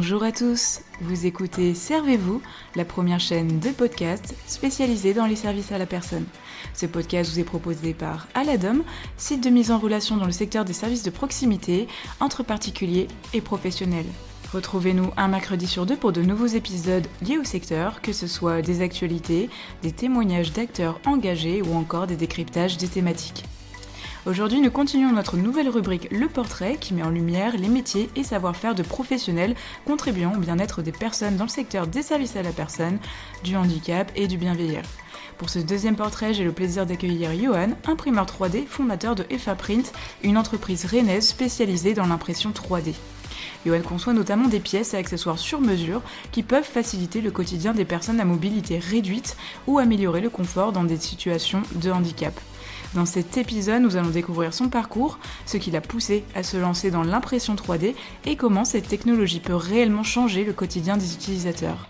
Bonjour à tous, vous écoutez Servez-vous, la première chaîne de podcast spécialisée dans les services à la personne. Ce podcast vous est proposé par Aladom, site de mise en relation dans le secteur des services de proximité entre particuliers et professionnels. Retrouvez-nous un mercredi sur deux pour de nouveaux épisodes liés au secteur, que ce soit des actualités, des témoignages d'acteurs engagés ou encore des décryptages des thématiques. Aujourd'hui, nous continuons notre nouvelle rubrique Le Portrait qui met en lumière les métiers et savoir-faire de professionnels contribuant au bien-être des personnes dans le secteur des services à la personne, du handicap et du bien vieillir. Pour ce deuxième portrait, j'ai le plaisir d'accueillir Johan, imprimeur 3D, fondateur de FA Print, une entreprise rennaise spécialisée dans l'impression 3D. Johan conçoit notamment des pièces et accessoires sur mesure qui peuvent faciliter le quotidien des personnes à mobilité réduite ou améliorer le confort dans des situations de handicap. Dans cet épisode, nous allons découvrir son parcours, ce qui l'a poussé à se lancer dans l'impression 3D et comment cette technologie peut réellement changer le quotidien des utilisateurs.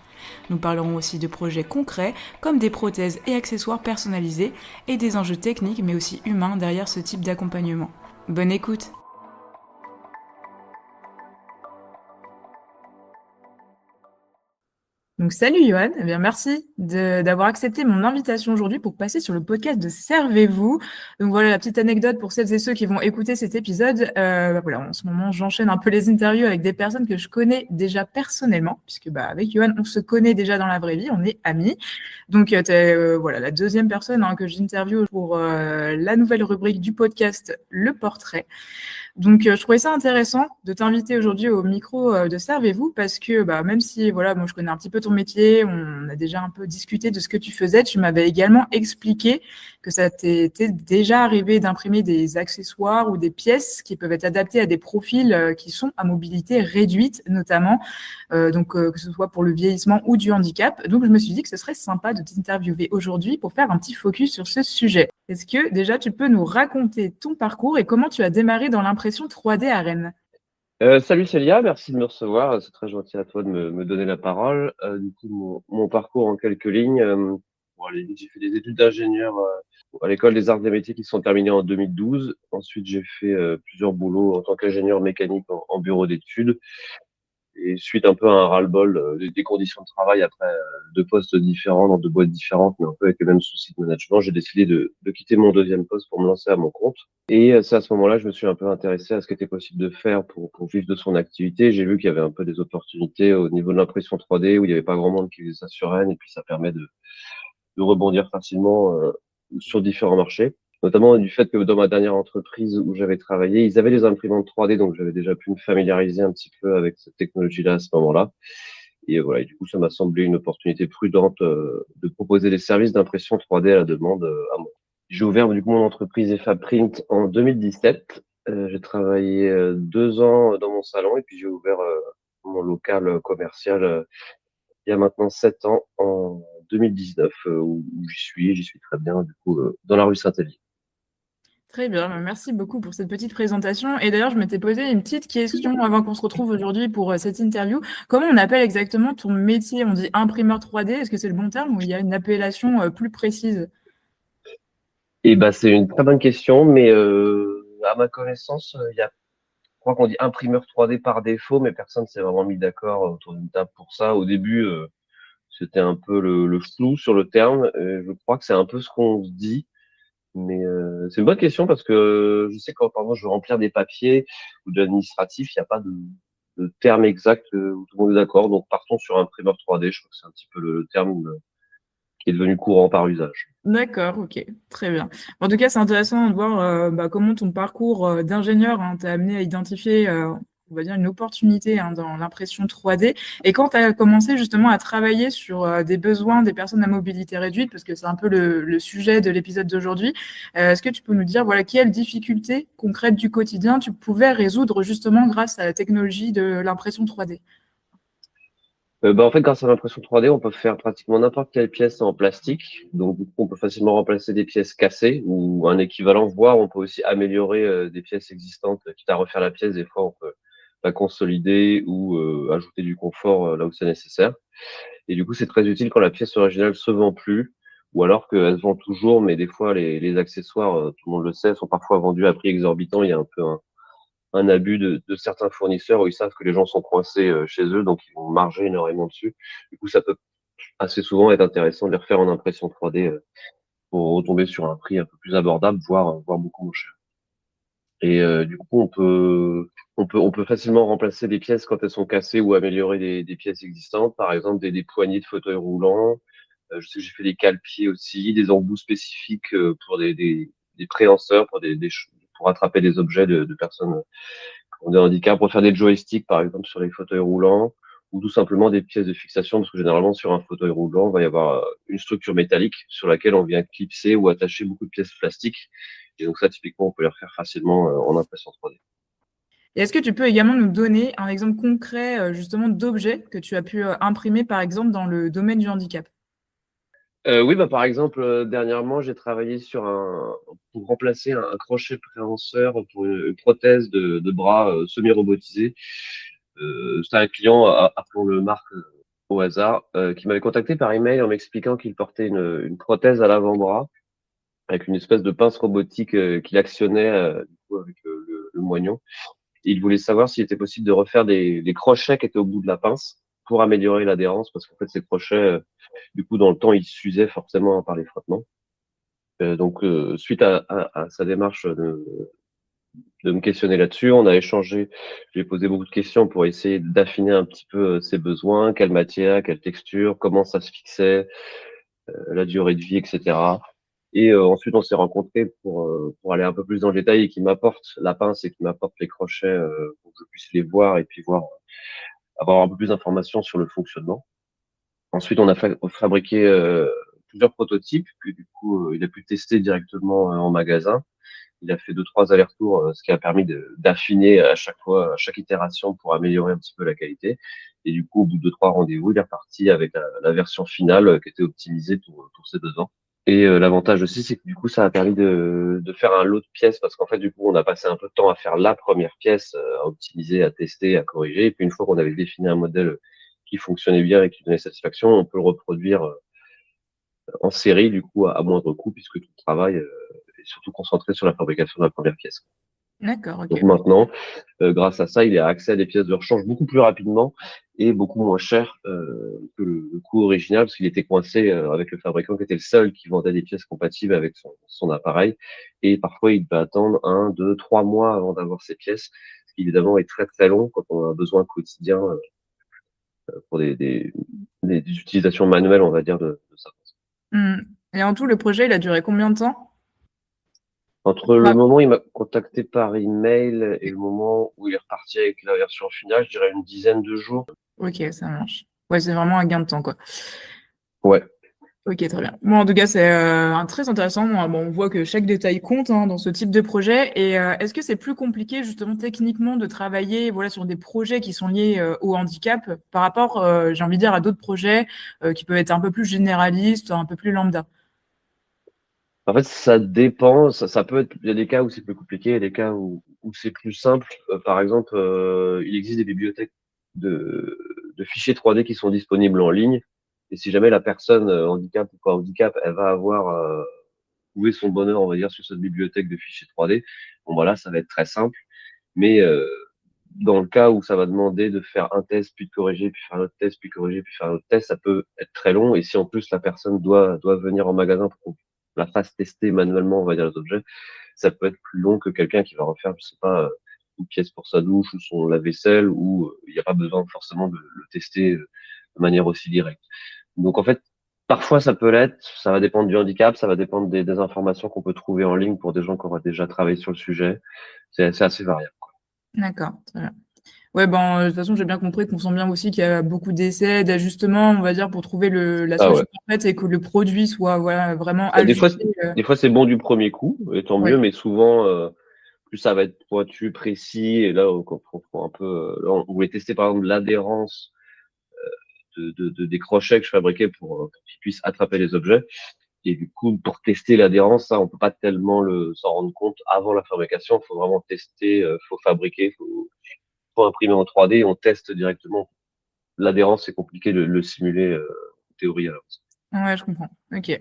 Nous parlerons aussi de projets concrets comme des prothèses et accessoires personnalisés et des enjeux techniques mais aussi humains derrière ce type d'accompagnement. Bonne écoute! Donc salut Johan, eh bien merci d'avoir accepté mon invitation aujourd'hui pour passer sur le podcast de Servez-vous. Donc voilà la petite anecdote pour celles et ceux qui vont écouter cet épisode. Voilà, en ce moment j'enchaîne un peu les interviews avec des personnes que je connais déjà personnellement, puisque avec Johan on se connaît déjà dans la vraie vie, on est amis. Donc t'es voilà la deuxième personne que j'interviewe pour la nouvelle rubrique du podcast Le Portrait. Donc, je trouvais ça intéressant de t'inviter aujourd'hui au micro de Servez-vous parce que même si voilà, moi je connais un petit peu ton métier, on a déjà un peu discuté de ce que tu faisais, tu m'avais également expliqué que ça t'était déjà arrivé d'imprimer des accessoires ou des pièces qui peuvent être adaptées à des profils qui sont à mobilité réduite notamment, donc que ce soit pour le vieillissement ou du handicap. Donc, je me suis dit que ce serait sympa de t'interviewer aujourd'hui pour faire un petit focus sur ce sujet. Est-ce que déjà tu peux nous raconter ton parcours et comment tu as démarré dans l'impression 3D à Rennes? Salut Célia, merci de me recevoir. C'est très gentil à toi de me donner la parole. Du coup, mon parcours en quelques lignes. J'ai fait des études d'ingénieur à l'école des arts et des métiers qui sont terminées en 2012. Ensuite, j'ai fait plusieurs boulots en tant qu'ingénieur mécanique en bureau d'études. Et suite un peu à un ras-le-bol des conditions de travail après deux postes différents dans deux boîtes différentes, mais un peu avec les mêmes soucis de management, j'ai décidé de quitter mon deuxième poste pour me lancer à mon compte. Et c'est à ce moment-là, je me suis un peu intéressé à ce qui était possible de faire pour vivre de son activité. J'ai vu qu'il y avait un peu des opportunités au niveau de l'impression 3D où il n'y avait pas grand monde qui faisait ça sur Rennes et puis ça permet de rebondir facilement sur différents marchés. Notamment du fait que dans ma dernière entreprise où j'avais travaillé, ils avaient des imprimantes 3D, donc j'avais déjà pu me familiariser un petit peu avec cette technologie-là à ce moment-là. Et voilà, et du coup, ça m'a semblé une opportunité prudente de proposer des services d'impression 3D à la demande à moi. J'ai ouvert du coup mon entreprise FA Print en 2017. J'ai travaillé 2 ans dans mon salon et puis j'ai ouvert mon local commercial il y a maintenant 7 ans en 2019 où j'y suis très bien du coup dans la rue Saint-Hélier. Très bien, merci beaucoup pour cette petite présentation. Et d'ailleurs, je m'étais posé une petite question avant qu'on se retrouve aujourd'hui pour cette interview. Comment on appelle exactement ton métier? On dit imprimeur 3D, est-ce que c'est le bon terme ou il y a une appellation plus précise? Et c'est une très bonne question, mais à ma connaissance, je crois qu'on dit imprimeur 3D par défaut, mais personne s'est vraiment mis d'accord autour d'une table pour ça. Au début, c'était un peu le flou sur le terme. Je crois que c'est un peu ce qu'on se dit. Mais c'est une bonne question parce que je sais que quand par exemple je veux remplir des papiers ou de l'administratif, il n'y a pas de terme exact où tout le monde est d'accord. Donc partons sur imprimeur 3D. Je crois que c'est un petit peu le terme qui est devenu courant par usage. D'accord, ok, très bien. En tout cas, c'est intéressant de voir comment ton parcours d'ingénieur t'a amené à identifier, on va dire, une opportunité dans l'impression 3D. Et quand tu as commencé justement à travailler sur des besoins des personnes à mobilité réduite, parce que c'est un peu le sujet de l'épisode d'aujourd'hui, est-ce que tu peux nous dire voilà, quelles difficultés concrètes du quotidien tu pouvais résoudre justement grâce à la technologie de l'impression 3D? En fait, grâce à l'impression 3D, on peut faire pratiquement n'importe quelle pièce en plastique. Donc, du coup, on peut facilement remplacer des pièces cassées ou un équivalent, voire on peut aussi améliorer des pièces existantes, quitte à refaire la pièce. Des fois, on peut la consolider ou ajouter du confort là où c'est nécessaire. Et du coup, c'est très utile quand la pièce originale se vend plus ou alors qu'elle se vend toujours, mais des fois, les accessoires, tout le monde le sait, sont parfois vendus à prix exorbitant. Il y a un peu un abus de certains fournisseurs où ils savent que les gens sont coincés chez eux, donc ils vont marger énormément dessus. Du coup, ça peut assez souvent être intéressant de les refaire en impression 3D pour retomber sur un prix un peu plus abordable, voire beaucoup moins cher. Et du coup, on peut facilement remplacer des pièces quand elles sont cassées ou améliorer des pièces existantes. Par exemple, des poignées de fauteuil roulant. Je sais que j'ai fait des cale-pieds aussi, des embouts spécifiques pour des préhenseurs, pour attraper des objets de personnes qui ont des handicaps, pour faire des joysticks, par exemple, sur les fauteuils roulants, ou tout simplement des pièces de fixation, parce que généralement, sur un fauteuil roulant, il va y avoir une structure métallique sur laquelle on vient clipser ou attacher beaucoup de pièces plastiques. Et donc ça, typiquement, on peut les refaire facilement en impression 3D. Et est-ce que tu peux également nous donner un exemple concret justement d'objets que tu as pu imprimer par exemple dans le domaine du handicap? Oui, bah, par exemple, dernièrement, j'ai travaillé pour remplacer un crochet préhenseur pour une prothèse de bras semi-robotisé. C'était un client, appelons-le Marc au hasard, qui m'avait contacté par email en m'expliquant qu'il portait une prothèse à l'avant-bras avec une espèce de pince robotique qu'il actionnait du coup, avec le moignon. Et il voulait savoir s'il était possible de refaire des crochets qui étaient au bout de la pince pour améliorer l'adhérence, parce qu'en fait, ces crochets, du coup, dans le temps, ils s'usaient forcément par les frottements. Donc, suite à sa démarche de me questionner là-dessus, on a échangé. J'ai posé beaucoup de questions pour essayer d'affiner un petit peu ses besoins, quelle matière, quelle texture, comment ça se fixait, la durée de vie, etc. Et ensuite, on s'est rencontrés pour aller un peu plus dans le détail et qui m'apporte la pince et qui m'apporte les crochets pour que je puisse les voir et puis avoir un peu plus d'informations sur le fonctionnement. Ensuite, on a fabriqué plusieurs prototypes que du coup, il a pu tester directement en magasin. Il a fait deux, trois allers-retours, ce qui a permis d'affiner à chaque fois, à chaque itération pour améliorer un petit peu la qualité. Et du coup, au bout de deux, trois rendez-vous, il est reparti avec la version finale qui était optimisée pour ses besoins. Et l'avantage aussi, c'est que du coup, ça a permis de faire un lot de pièces parce qu'en fait, du coup, on a passé un peu de temps à faire la première pièce, à optimiser, à tester, à corriger. Et puis, une fois qu'on avait défini un modèle qui fonctionnait bien et qui donnait satisfaction, on peut le reproduire en série, du coup, à moindre coût puisque tout le travail est surtout concentré sur la fabrication de la première pièce. D'accord, Donc ok. maintenant, grâce à ça, il a accès à des pièces de rechange beaucoup plus rapidement et beaucoup moins cher que le coût original, parce qu'il était coincé avec le fabricant qui était le seul qui vendait des pièces compatibles avec son appareil. Et parfois, il peut attendre 1, 2, 3 mois avant d'avoir ces pièces, ce qui évidemment est très très long quand on a un besoin quotidien pour des utilisations manuelles, on va dire, de ça. Hmm. Et en tout, le projet, il a duré combien de temps? Entre le Bah, moment où il m'a contacté par email et le moment où il est reparti avec la version finale, je dirais une dizaine de jours. ok, ça marche. Ouais, c'est vraiment un gain de temps, quoi. Ouais. Ok, très bien. Bon, en tout cas, c'est très intéressant. Bon, on voit que chaque détail compte hein, dans ce type de projet. Et est-ce que c'est plus compliqué, justement, techniquement, de travailler, voilà, sur des projets qui sont liés au handicap par rapport, j'ai envie de dire, à d'autres projets qui peuvent être un peu plus généralistes, un peu plus lambda? En fait, ça dépend. Ça peut être. Il y a des cas où c'est plus compliqué, il y a des cas où c'est plus simple. Par exemple, il existe des bibliothèques de fichiers 3D qui sont disponibles en ligne. Et si jamais la personne handicap ou pas handicap, elle va avoir trouvé son bonheur, on va dire, sur cette bibliothèque de fichiers 3D, bon voilà, ça va être très simple. Mais dans le cas où ça va demander de faire un test, puis de corriger, puis faire un autre test, puis corriger, puis faire un autre test, ça peut être très long. Et si en plus la personne doit venir en magasin pour qu'on la fasse tester manuellement, on va dire, les objets, ça peut être plus long que quelqu'un qui va refaire, je sais pas, une pièce pour sa douche ou son lave-vaisselle, où il n'y a pas besoin forcément de le tester de manière aussi directe. Donc en fait, parfois ça peut l'être, ça va dépendre du handicap, ça va dépendre des informations qu'on peut trouver en ligne pour des gens qui auraient déjà travaillé sur le sujet. C'est assez variable. D'accord, très bien. Ouais, ben, de toute façon, j'ai bien compris qu'on sent bien aussi qu'il y a beaucoup d'essais, d'ajustements, on va dire, pour trouver la Ah ouais. solution parfaite et que le produit soit, voilà, vraiment Bah, Des ajusté. fois, c'est- des fois c'est bon du premier coup, et tant Ouais. mieux, mais souvent, plus ça va être pointu, précis, et là, on prend un peu, là, on voulait tester par exemple l'adhérence des crochets que je fabriquais pour qu'ils puissent attraper les objets. Et du coup, pour tester l'adhérence, ça, on peut pas tellement s'en rendre compte avant la fabrication. Il faut vraiment tester, faut fabriquer, faut imprimer en 3D, et on teste directement. L'adhérence, c'est compliqué de le simuler en théorie à l'avance. Ouais, je comprends. OK.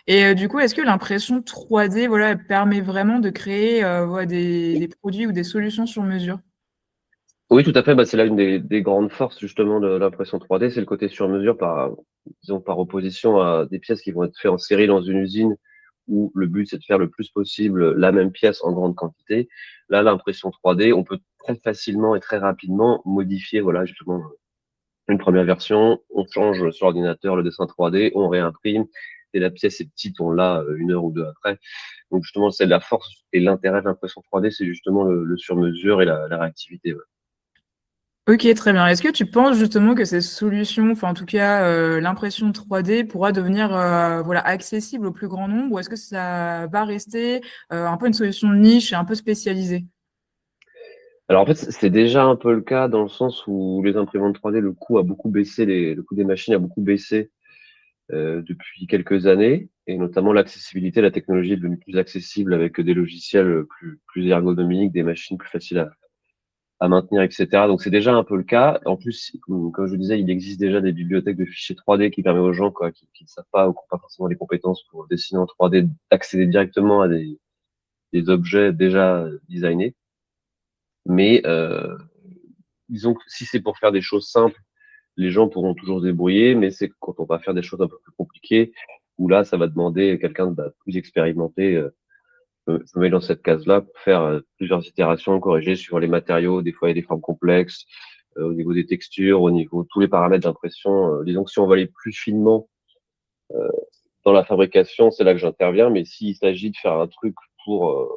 Et du coup, est-ce que l'impression 3D, voilà, elle permet vraiment de créer, voilà, des produits ou des solutions sur mesure? Oui, tout à fait. Bah, c'est là une des grandes forces justement de l'impression 3D, c'est le côté sur mesure disons par opposition à des pièces qui vont être faites en série dans une usine où le but c'est de faire le plus possible la même pièce en grande quantité. Là, l'impression 3D, on peut très facilement et très rapidement modifier, voilà, justement une première version, on change sur l'ordinateur le dessin 3D, on réimprime et la pièce est petite, on l'a 1 heure ou 2 après. Donc justement, c'est la force et l'intérêt de l'impression 3D, c'est justement le sur mesure et la réactivité. Ouais. OK, très bien. Est-ce que tu penses justement que ces solutions, enfin en tout cas, l'impression 3D pourra devenir, voilà, accessible au plus grand nombre? Ou est-ce que ça va rester, un peu une solution de niche et un peu spécialisée? Alors en fait, c'est déjà un peu le cas dans le sens où les imprimantes 3D, le coût a beaucoup baissé, le coût des machines a beaucoup baissé depuis quelques années, et notamment l'accessibilité, la technologie est devenue plus accessible avec des logiciels plus ergonomiques, des machines plus faciles à maintenir, etc. Donc c'est déjà un peu le cas. En plus, comme je vous disais, il existe déjà des bibliothèques de fichiers 3D qui permettent aux gens quoi, qui ne savent pas ou qui n'ont pas forcément les compétences pour dessiner en 3D d'accéder directement à des objets déjà designés. Mais disons que si c'est pour faire des choses simples, les gens pourront toujours se débrouiller, mais c'est quand on va faire des choses un peu plus compliquées, où là, ça va demander quelqu'un de plus expérimenté. Je me mets dans cette case-là pour faire plusieurs itérations, corriger sur les matériaux. Des fois, il y a des formes complexes, au niveau des textures, au niveau de tous les paramètres d'impression. Disons que si on va aller plus finement dans la fabrication, c'est là que j'interviens. Mais s'il s'agit de faire un truc pour, euh,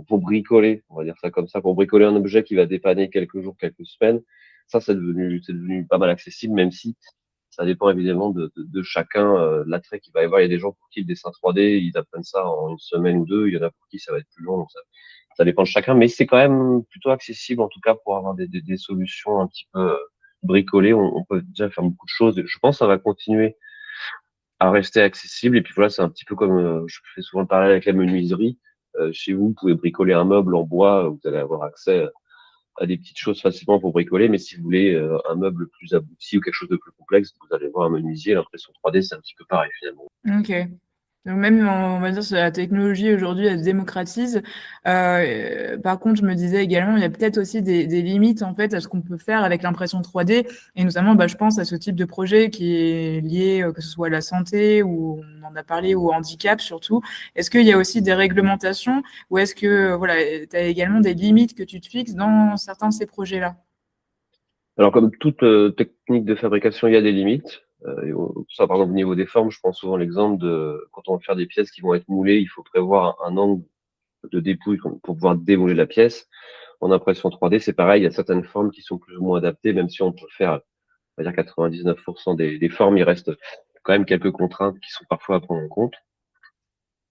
pour bricoler, on va dire ça comme ça, pour bricoler un objet qui va dépanner quelques jours, quelques semaines, ça, c'est devenu pas mal accessible, même si ça dépend évidemment de chacun, l'attrait qu'il va y avoir. Il y a des gens pour qui le dessin 3D, ils apprennent ça en 1 semaine ou 2. Il y en a pour qui ça va être plus long. Donc ça dépend de chacun, mais c'est quand même plutôt accessible, en tout cas, pour avoir des solutions un petit peu bricolées. On peut déjà faire beaucoup de choses. Je pense que ça va continuer à rester accessible. Et puis voilà, c'est un petit peu comme, je fais souvent le parallèle avec la menuiserie. Chez vous, vous pouvez bricoler un meuble en bois, vous allez avoir accès à des petites choses facilement pour bricoler, mais si vous voulez un meuble plus abouti ou quelque chose de plus complexe, vous allez voir un menuisier. L'impression 3D, c'est un petit peu pareil finalement. OK. Donc même on va dire que la technologie aujourd'hui, elle se démocratise. Par contre, je me disais également, il y a peut-être aussi des limites en fait à ce qu'on peut faire avec l'impression 3D et notamment, bah, je pense à ce type de projet qui est lié, que ce soit à la santé ou on en a parlé, ou au handicap surtout. Est-ce qu'il y a aussi des réglementations ou est-ce que, voilà, tu as également des limites que tu te fixes dans certains de ces projets-là? Alors comme toute technique de fabrication, il y a des limites. Ça, par exemple, au niveau des formes, je prends souvent l'exemple de quand on va faire des pièces qui vont être moulées, il faut prévoir un angle de dépouille pour pouvoir démouler la pièce. En impression 3D, c'est pareil, il y a certaines formes qui sont plus ou moins adaptées, même si on peut faire, on va dire 99% des formes, il reste quand même quelques contraintes qui sont parfois à prendre en compte.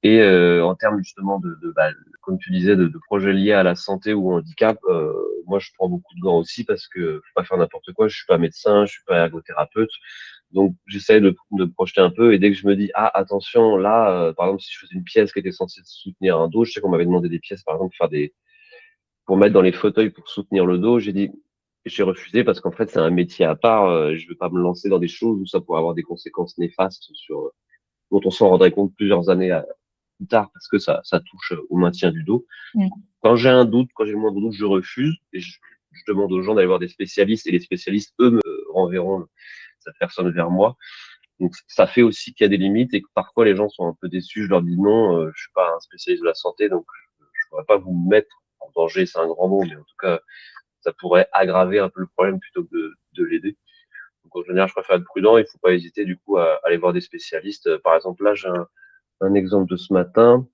Et en termes justement bah, comme tu disais, de projets liés à la santé ou au handicap, moi je prends beaucoup de gants aussi parce que faut pas faire n'importe quoi. Je suis pas médecin, je suis pas ergothérapeute, donc j'essaie de me projeter un peu. Et dès que je me dis ah attention là, par exemple si je faisais une pièce qui était censée soutenir un dos, je sais qu'on m'avait demandé des pièces par exemple pour mettre dans les fauteuils pour soutenir le dos, j'ai refusé parce qu'en fait c'est un métier à part. Je veux pas me lancer dans des choses où ça pourrait avoir des conséquences néfastes dont on s'en rendrait compte plusieurs années plus tard parce que ça touche au maintien du dos. Mmh. Quand j'ai un doute, quand j'ai le moindre doute, je refuse et je demande aux gens d'aller voir des spécialistes et les spécialistes, eux, me renverront cette personne vers moi. Donc ça fait aussi qu'il y a des limites et que parfois les gens sont un peu déçus. Je leur dis non, je suis pas un spécialiste de la santé, donc je pourrais pas vous mettre en danger, c'est un grand mot, mais en tout cas, ça pourrait aggraver un peu le problème plutôt que de l'aider. Donc en général, je préfère être prudent. Il faut pas hésiter du coup à aller voir des spécialistes. Par exemple, là, j'ai un exemple de ce matin,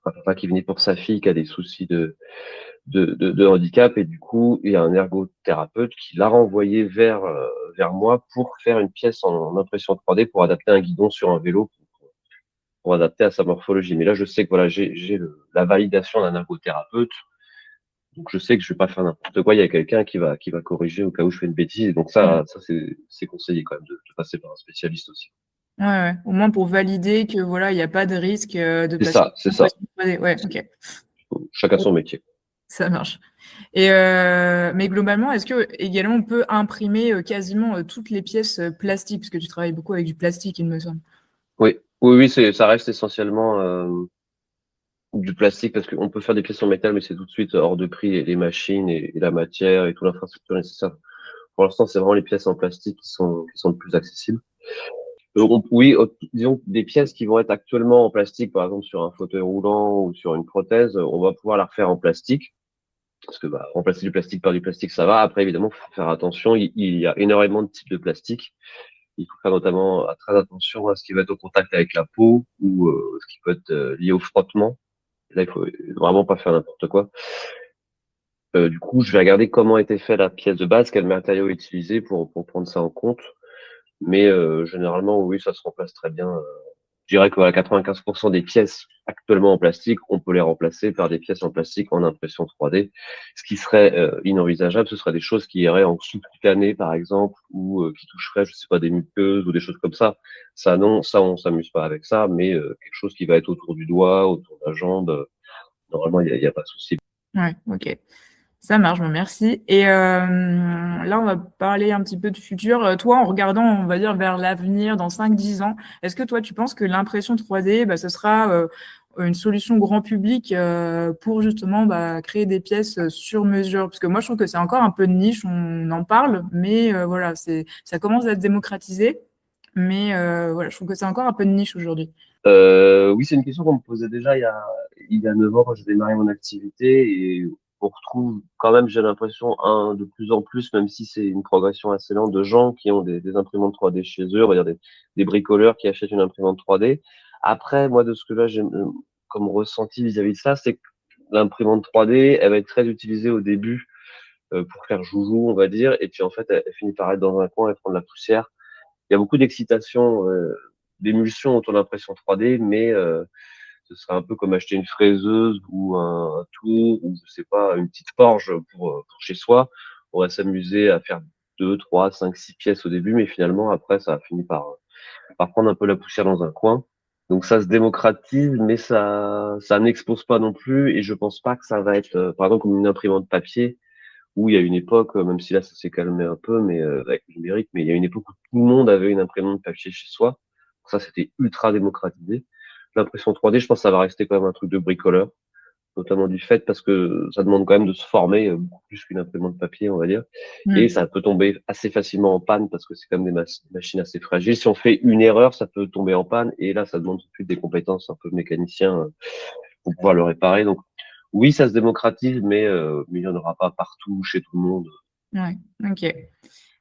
un papa qui venait pour sa fille qui a des soucis de handicap et du coup, il y a un ergothérapeute qui l'a renvoyé vers moi pour faire une pièce en impression 3D pour adapter un guidon sur un vélo pour adapter à sa morphologie. Mais là, je sais que voilà, j'ai la validation d'un ergothérapeute, donc je sais que je vais pas faire n'importe quoi. Il y a quelqu'un qui va corriger au cas où je fais une bêtise. Et donc Mmh. ça c'est conseillé quand même de passer par un spécialiste aussi. Ouais, ouais. Au moins pour valider que voilà, il y a pas de risque, de C'est passer ça, c'est en ça. impression 3D. Ouais, OK. Chacun son métier. Ça marche. Et mais globalement, est-ce que également on peut imprimer quasiment toutes les pièces plastiques, parce que tu travailles beaucoup avec du plastique, il me semble. Oui, oui, oui, ça reste essentiellement du plastique parce qu'on peut faire des pièces en métal, mais c'est tout de suite hors de prix, et les machines et la matière et toute l'infrastructure nécessaire. Pour l'instant, c'est vraiment les pièces en plastique qui sont le plus accessibles. Oui, disons que des pièces qui vont être actuellement en plastique, par exemple sur un fauteuil roulant ou sur une prothèse, on va pouvoir la refaire en plastique. Parce que remplacer du plastique par du plastique, ça va. Après, évidemment, il faut faire attention. Il y a énormément de types de plastique. Il faut faire notamment très attention à ce qui va être au contact avec la peau ou ce qui peut être lié au frottement. Là, il faut vraiment pas faire n'importe quoi. Du coup, je vais regarder comment était fait la pièce de base, quel matériau est utilisé pour prendre ça en compte. Mais généralement, oui, ça se remplace très bien. Je dirais que voilà, 95% des pièces actuellement en plastique, on peut les remplacer par des pièces en plastique en impression 3D. Ce qui serait inenvisageable, ce serait des choses qui iraient en sous-cutané, par exemple, ou qui toucheraient, je sais pas, des muqueuses ou des choses comme ça. Ça, non, ça, on s'amuse pas avec ça, mais quelque chose qui va être autour du doigt, autour de la jambe, normalement, il y a pas de souci. Ouais, ok. Ça marche, bon, merci. Et là, on va parler un petit peu de futur. Toi, en regardant, on va dire, vers l'avenir, dans 5-10 ans, est-ce que toi, tu penses que l'impression 3D, ce sera une solution grand public pour justement créer des pièces sur mesure? Parce que moi, je trouve que c'est encore un peu de niche, on en parle, mais voilà, ça commence à être démocratisé. Mais voilà, je trouve que c'est encore un peu de niche aujourd'hui. Oui, c'est une question qu'on me posait déjà il y a 9 ans quand j'ai démarré mon activité et on retrouve quand même, j'ai l'impression, de plus en plus, même si c'est une progression assez lente, de gens qui ont des imprimantes 3D chez eux, on va dire des bricoleurs qui achètent une imprimante 3D. Après, moi, de ce que là, j'ai comme ressenti vis-à-vis de ça, c'est que l'imprimante 3D, elle va être très utilisée au début pour faire joujou, on va dire, et puis en fait, elle finit par être dans un coin et prendre la poussière. Il y a beaucoup d'excitation, d'émulsion autour de l'impression 3D, mais ce serait un peu comme acheter une fraiseuse ou un tour ou je sais pas, une petite forge pour chez soi. On va s'amuser à faire 2, 3, 5, 6 pièces au début, mais finalement, après, ça a fini par prendre un peu la poussière dans un coin. Donc ça se démocratise, mais ça n'expose pas non plus, et je pense pas que ça va être, par exemple, comme une imprimante papier, où il y a une époque, même si là ça s'est calmé un peu, mais avec le numérique, mais il y a une époque où tout le monde avait une imprimante papier chez soi. Ça, c'était ultra démocratisé. L'impression 3D, je pense que ça va rester quand même un truc de bricoleur, notamment du fait parce que ça demande quand même de se former beaucoup plus qu'une imprimante papier, on va dire. Et Mm. ça peut tomber assez facilement en panne parce que c'est quand même des machines assez fragiles. Si on fait une erreur, ça peut tomber en panne. Et là, ça demande tout de suite des compétences un peu de mécanicien pour pouvoir le réparer. Donc, oui, ça se démocratise, mais il n'y en aura pas partout, chez tout le monde. Ouais, ok.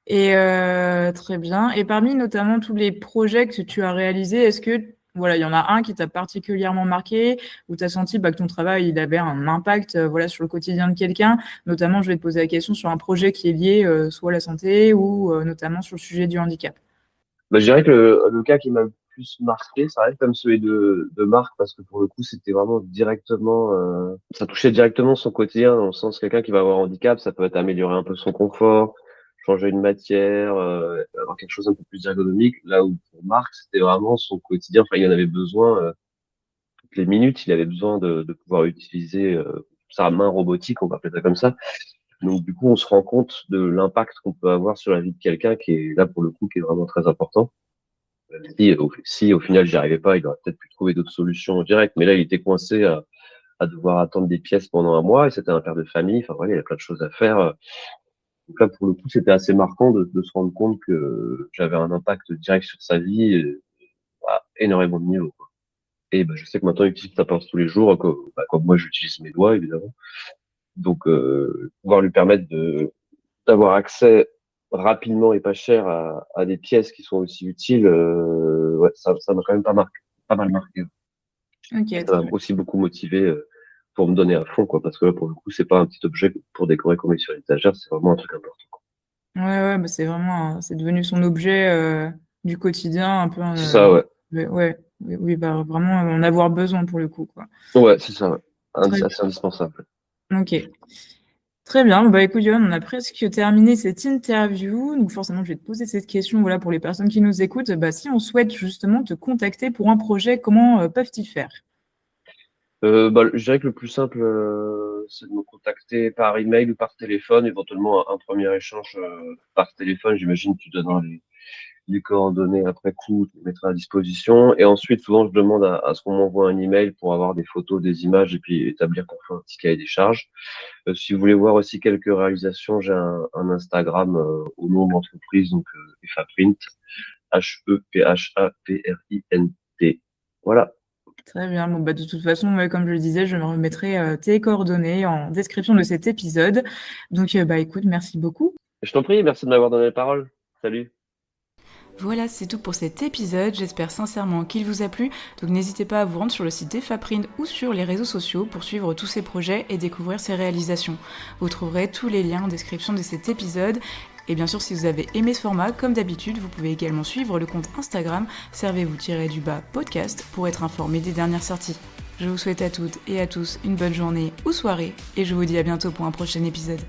Et très bien. Et parmi notamment tous les projets que tu as réalisés, est-ce que voilà, il y en a un qui t'a particulièrement marqué, où tu as senti que ton travail il avait un impact voilà, sur le quotidien de quelqu'un? Notamment, je vais te poser la question sur un projet qui est lié soit à la santé ou notamment sur le sujet du handicap. Je dirais que le cas qui m'a le plus marqué, ça reste comme celui de Marc, parce que pour le coup, c'était vraiment directement, ça touchait directement son quotidien, dans le sens quelqu'un qui va avoir un handicap, ça peut être améliorer un peu son confort, changer une matière, avoir quelque chose un peu plus ergonomique. Là où pour Marc, c'était vraiment son quotidien. Enfin, il en avait besoin toutes les minutes. Il avait besoin de pouvoir utiliser sa main robotique, on va appeler ça comme ça. Donc du coup, on se rend compte de l'impact qu'on peut avoir sur la vie de quelqu'un qui est là pour le coup, qui est vraiment très important. Si au final j'y arrivais pas, il aurait peut-être pu trouver d'autres solutions en direct. Mais là, il était coincé à devoir attendre des pièces pendant un mois et c'était un père de famille. Enfin voilà, il y avait plein de choses à faire. Donc là, pour le coup, c'était assez marquant de se rendre compte que j'avais un impact direct sur sa vie à énormément de niveaux, quoi. Et je sais que maintenant, il utilise sa pince tous les jours, comme moi, j'utilise mes doigts, évidemment. Donc, pouvoir lui permettre d'avoir accès rapidement et pas cher à des pièces qui sont aussi utiles, ouais, ça m'a quand même pas mal marqué. Ok, Ça très m'a bien. aussi beaucoup motivé pour me donner à fond, quoi, parce que là, pour le coup, c'est pas un petit objet pour décorer qu'on met sur l'étagère, c'est vraiment un truc important, quoi. Ouais, ouais, c'est vraiment, c'est devenu son objet du quotidien, un peu. C'est ça, ouais. Ouais, oui, oui, vraiment en avoir besoin pour le coup, quoi. Ouais, c'est ça, ouais. Très C'est indispensable. bien. Ok. Très bien. Écoute, Johan, on a presque terminé cette interview. Donc, forcément, je vais te poser cette question, voilà, pour les personnes qui nous écoutent. Si on souhaite justement te contacter pour un projet, comment peuvent-ils faire? Je dirais que le plus simple, c'est de me contacter par email ou par téléphone, éventuellement un premier échange par téléphone. J'imagine que tu donneras les coordonnées après coup, tu les mettras à disposition. Et ensuite, souvent, je demande à ce qu'on m'envoie un email pour avoir des photos, des images et puis établir parfois un petit cahier des charges. Si vous voulez voir aussi quelques réalisations, j'ai un Instagram au nom de l'entreprise, donc Faprint, Hephaprint. Voilà. Très bien. Bon, de toute façon, comme je le disais, je me remettrai tes coordonnées en description de cet épisode. Donc, écoute, merci beaucoup. Je t'en prie, merci de m'avoir donné la parole. Salut. Voilà, c'est tout pour cet épisode. J'espère sincèrement qu'il vous a plu. Donc n'hésitez pas à vous rendre sur le site d'Ephaprint ou sur les réseaux sociaux pour suivre tous ses projets et découvrir ses réalisations. Vous trouverez tous les liens en description de cet épisode. Et bien sûr, si vous avez aimé ce format, comme d'habitude, vous pouvez également suivre le compte Instagram servez-vous-podcast pour être informé des dernières sorties. Je vous souhaite à toutes et à tous une bonne journée ou soirée et je vous dis à bientôt pour un prochain épisode.